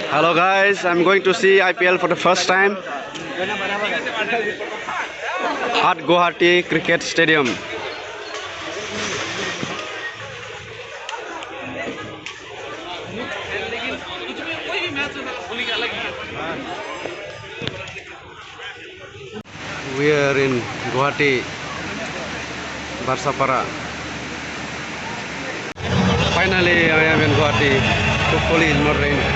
Hello guys, I'm going to see IPL for the first time at Guwahati Cricket Stadium. We are in Guwahati, Barsapara. Finally, I am in Guwahati. Hopefully, it's not raining.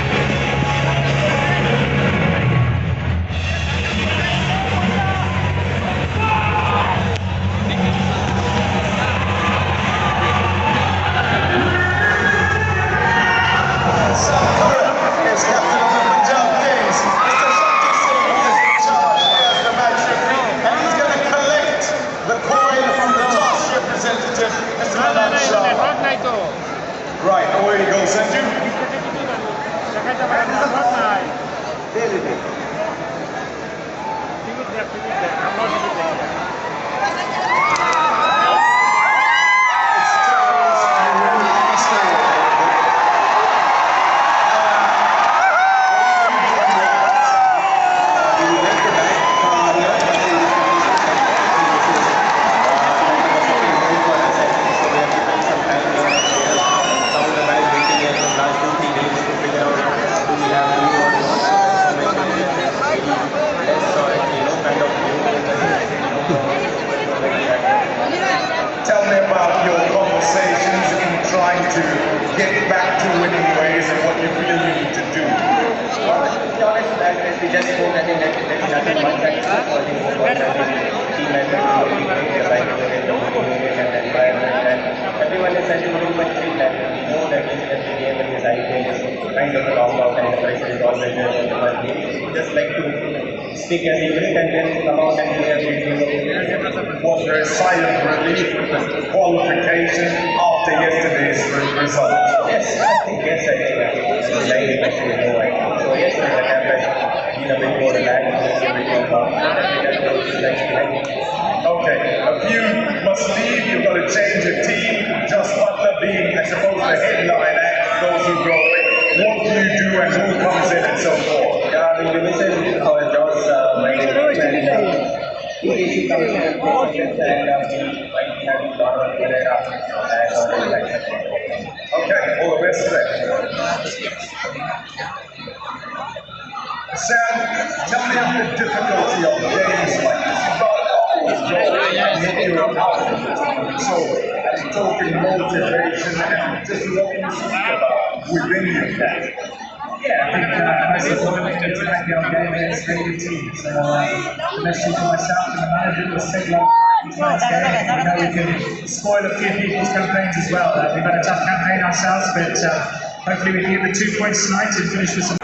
Right, away you go, Sanju. Tell me about your conversations in trying to get back to winning ways and what you feel you need to do. Well, to be honest, we just spoke, I think that there's nothing much that for the team effort, looking great, the right way, the motivation and the environment, and everyone is actually very much free that we know that each and every game in this IPL is kind of a long out and the pressure is always there on the first game. We just like to stick as a unit and then come out and play a great game. Was there a sigh of relief with the qualification after yesterday's result? Yes, I think yes, actually. The line is actually low, I think. So yes, the camp has been a bit more relaxed, a bit more calm. Okay, a few must leave, you've got to change your team. Just Butler being, I suppose, the headline act, those who go in. What do you do and who comes in and so forth? Yeah, we listen to our John's he comes in and we might be having a lot of Pereira and okay, all the best of it. Sam, tell me of the difficulty of games like this. You've got always hit your outfit. So, I'm talking motivation and just what you speak about within your camp. Yeah, I think most of the time it's like the game against really teams. So, the message to myself and the manager was said like tonight's game. We know we can spoil a few people's campaigns as well. We've had a tough campaign ourselves, but hopefully we can get the 2 points tonight and finish with some.